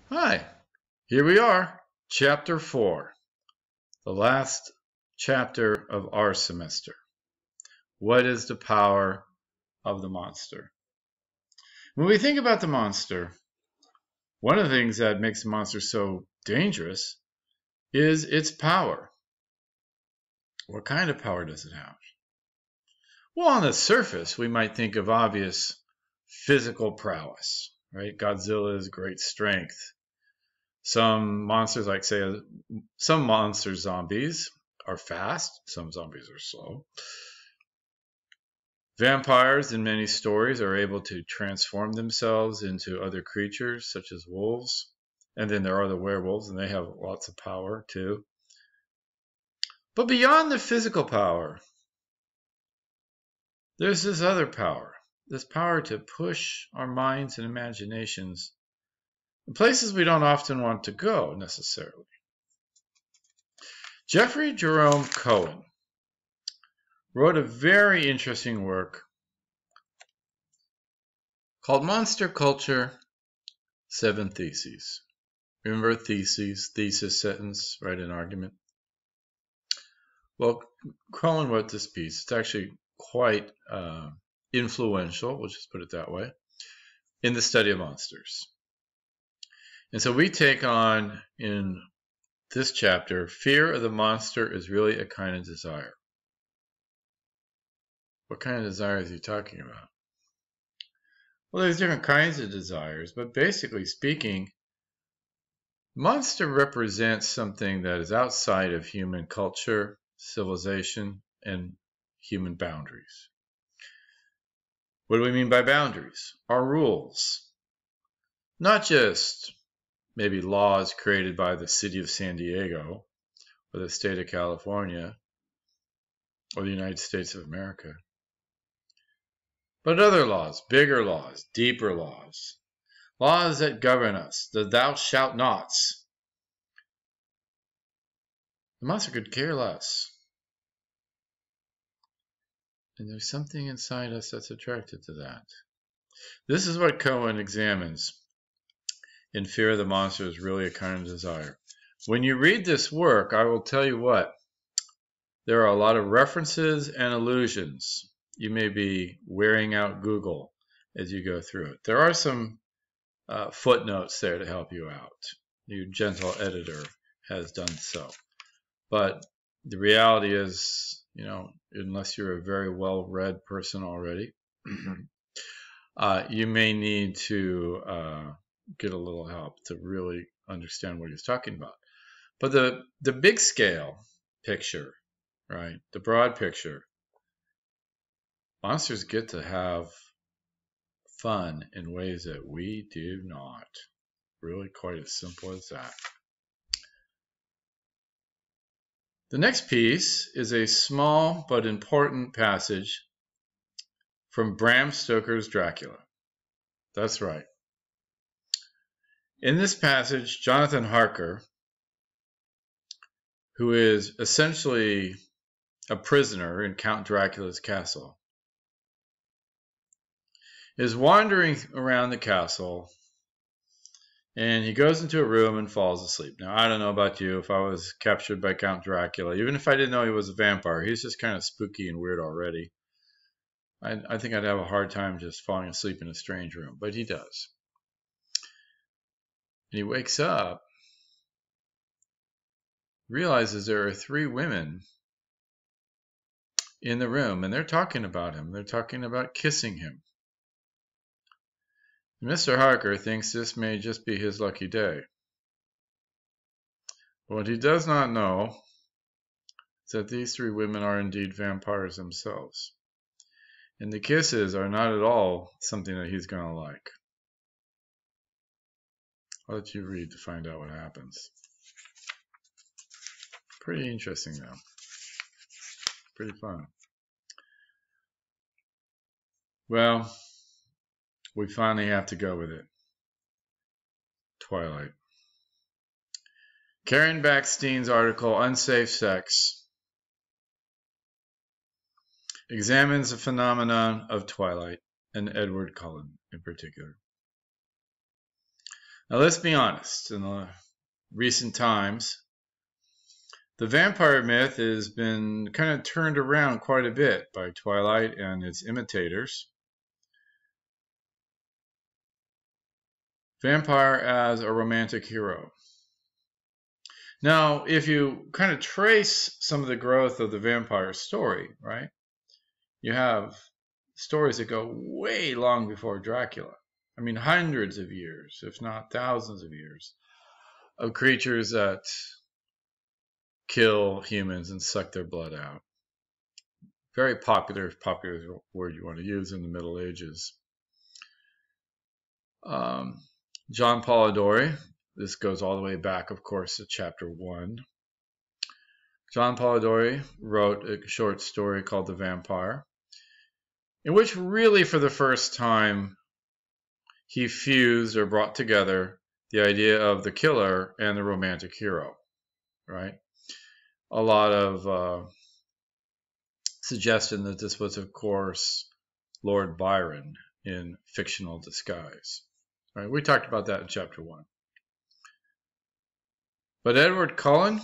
Hi, here we are, Chapter 4, the last chapter of our semester. What is the power of the monster? When we think about the monster, one of the things that makes the monster so dangerous is its power. What kind of power does it have? Well, on the surface, we might think of obvious physical prowess, right? Godzilla's great strength. Some monsters, like say, some monster zombies are fast, some zombies are slow. Vampires, in many stories, are able to transform themselves into other creatures, such as wolves. And then there are the werewolves, and they have lots of power, too. But beyond the physical power, there's this other power. This power to push our minds and imaginations in places we don't often want to go, necessarily. Jeffrey Jerome Cohen wrote a very interesting work called Monster Culture, 7 Theses. Remember theses, thesis, sentence, write an argument? Well, Cohen wrote this piece. It's actually quite influential, we'll just put it that way, in the study of monsters. And so we take on, in this chapter, fear of the monster is really a kind of desire. What kind of desire is he talking about? Well, there's different kinds of desires, but basically speaking, monster represents something that is outside of human culture, civilization, and human boundaries. What do we mean by boundaries? Our rules. Not just maybe laws created by the city of San Diego, or the state of California, or the United States of America, but other laws, bigger laws, deeper laws. Laws that govern us, the thou shalt nots. The monster could care less. And there's something inside us that's attracted to that. This is what Cohen examines in Fear of the Monster is really a kind of desire. When you read this work, I will tell you what, there are a lot of references and allusions. You may be wearing out Google as you go through it. There are some footnotes there to help you out. Your gentle editor has done so. But the reality is, unless you're a very well-read person already, you may need to get a little help to really understand what he's talking about. But the big scale picture, right, the broad picture, monsters get to have fun in ways that we do not. Really quite as simple as that. The next piece is a small but important passage from Bram Stoker's Dracula. That's right. In this passage, Jonathan Harker, who is essentially a prisoner in Count Dracula's castle, is wandering around the castle, and he goes into a room and falls asleep. Now, I don't know about you. If I was captured by Count Dracula, even if I didn't know he was a vampire, he's just kind of spooky and weird already. I think I'd have a hard time just falling asleep in a strange room, but he does. And he wakes up, realizes there are 3 women in the room, and they're talking about him. They're talking about kissing him. Mr. Harker thinks this may just be his lucky day. What he does not know is that these 3 women are indeed vampires themselves. And the kisses are not at all something that he's going to like. I'll let you read to find out what happens. Pretty interesting, though. Pretty fun. Well, we finally have to go with it. Twilight. Karen Backstein's article, Unsafe Sex, examines the phenomenon of Twilight, and Edward Cullen in particular. Now let's be honest, in the recent times, the vampire myth has been kind of turned around quite a bit by Twilight and its imitators. Vampire as a romantic hero. Now, if you kind of trace some of the growth of the vampire story, right, you have stories that go way long before Dracula. I mean, hundreds of years, if not thousands of years, of creatures that kill humans and suck their blood out. Very popular word you want to use in the Middle Ages. John Polidori, this goes all the way back, of course, to chapter 1. John Polidori wrote a short story called The Vampire, in which really for the first time he fused or brought together the idea of the killer and the romantic hero, right? A lot of suggestion that this was, of course, Lord Byron in fictional disguise. Right? We talked about that in chapter 1. But Edward Cullen,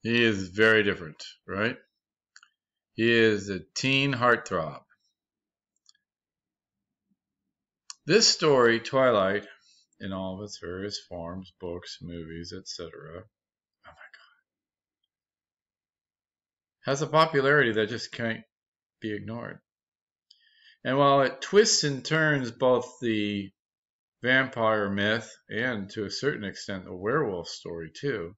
he is very different, right? He is a teen heartthrob. This story, Twilight, in all of its various forms, books, movies, etc., oh my God, has a popularity that just can't be ignored. And while it twists and turns both the vampire myth and, to a certain extent, the werewolf story too,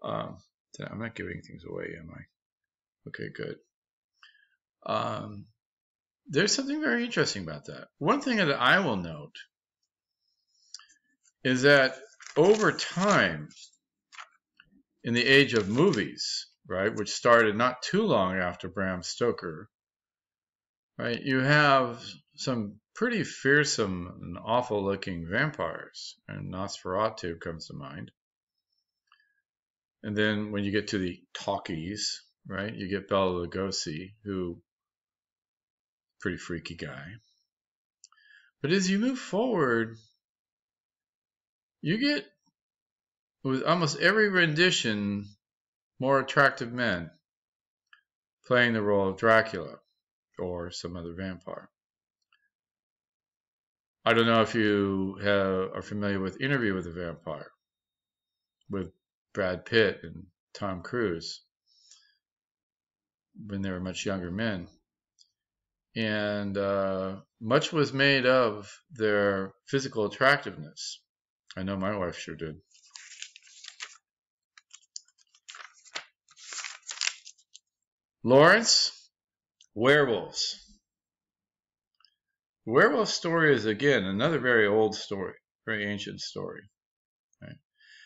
I'm not giving things away, am I? Okay, good. There's something very interesting about that. One thing that I will note is that over time, in the age of movies, right, which started not too long after Bram Stoker, right, you have some pretty fearsome and awful-looking vampires, and Nosferatu comes to mind. And then when you get to the talkies, right, you get Bela Lugosi, who pretty freaky guy. But as you move forward, you get, with almost every rendition, more attractive men playing the role of Dracula or some other vampire. I don't know if you are familiar with Interview with a Vampire with Brad Pitt and Tom Cruise when they were much younger men. And much was made of their physical attractiveness. I know my wife sure did. Lawrence, werewolves. The werewolf story is, again, another very old story, very ancient story. Right?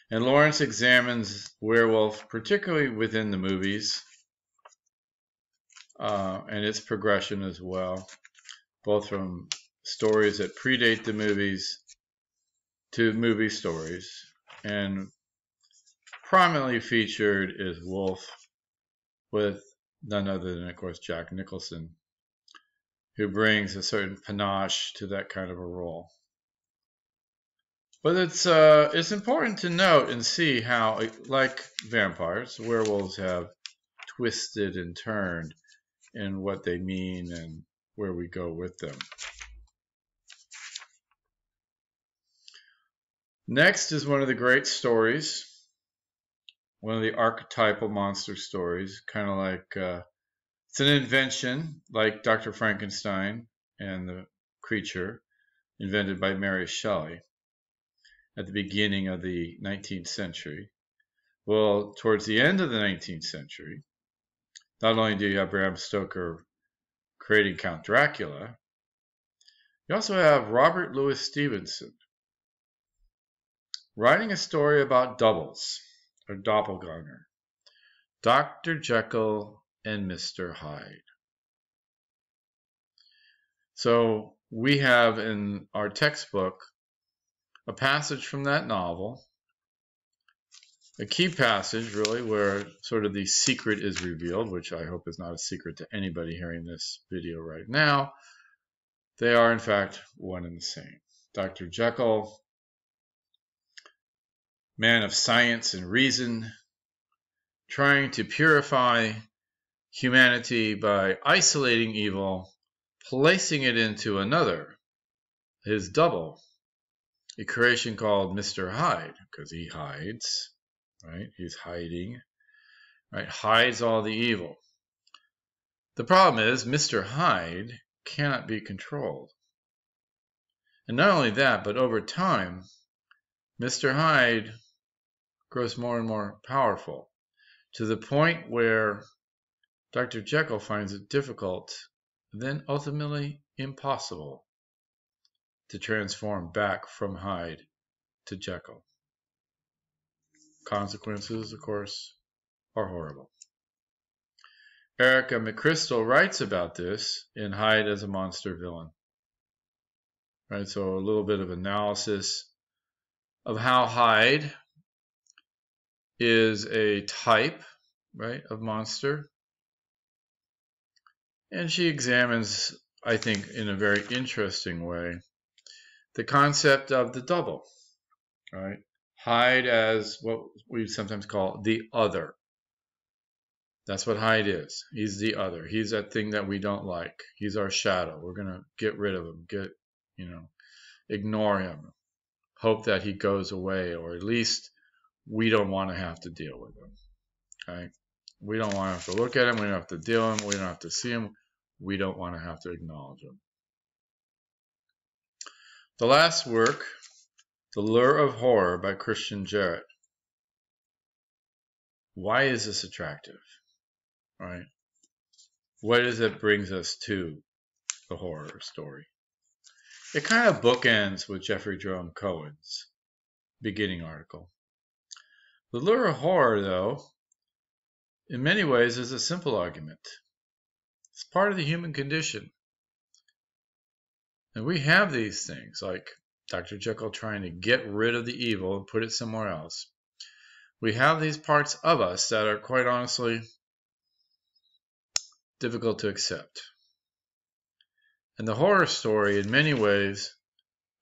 And Lawrence examines werewolf, particularly within the movies, and its progression as well, both from stories that predate the movies to movie stories. And prominently featured is Wolf, with none other than, of course, Jack Nicholson, who brings a certain panache to that kind of a role. But it's important to note and see how, like vampires, werewolves have twisted and turned in what they mean and where we go with them. Next is one of the great stories, one of the archetypal monster stories, kind of like, it's an invention like Dr. Frankenstein and the creature, invented by Mary Shelley at the beginning of the 19th century. Well, towards the end of the 19th century, not only do you have Bram Stoker creating Count Dracula, you also have Robert Louis Stevenson writing a story about doubles, or doppelganger, Dr. Jekyll and Mr. Hyde. So we have in our textbook a passage from that novel, a key passage really where sort of the secret is revealed, which I hope is not a secret to anybody hearing this video right now. They are in fact one and the same. Dr. Jekyll, man of science and reason, trying to purify humanity by isolating evil, placing it into another, his double, a creation called Mr. Hyde, because he hides, right? He's hiding, right? Hides all the evil. The problem is Mr. Hyde cannot be controlled. And not only that, but over time, Mr. Hyde grows more and more powerful to the point where Dr. Jekyll finds it difficult, then ultimately impossible, to transform back from Hyde to Jekyll. Consequences, of course, are horrible. Erica McChrystal writes about this in Hyde as a Monster Villain. Right, so a little bit of analysis of how Hyde is a type, right, of monster. And she examines, I think, in a very interesting way, the concept of the double, right? Hyde as what we sometimes call the other. That's what Hyde is. He's the other. He's that thing that we don't like. He's our shadow. We're going to get rid of him, ignore him, hope that he goes away, or at least we don't want to have to deal with him. Right? We don't want to have to look at him. We don't have to deal with him. We don't have to see him. We don't want to have to acknowledge him. The last work, The Lure of Horror by Christian Jarrett. Why is this attractive? Right? What is it brings us to the horror story? It kind of bookends with Jeffrey Jerome Cohen's beginning article. The lure of horror, though, in many ways is a simple argument. It's part of the human condition. And we have these things, like Dr. Jekyll trying to get rid of the evil and put it somewhere else. We have these parts of us that are, quite honestly, difficult to accept. And the horror story, in many ways,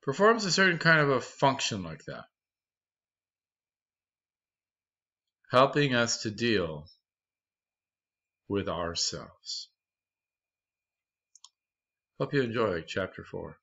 performs a certain kind of a function like that, helping us to deal with ourselves. Hope you enjoy Chapter 4.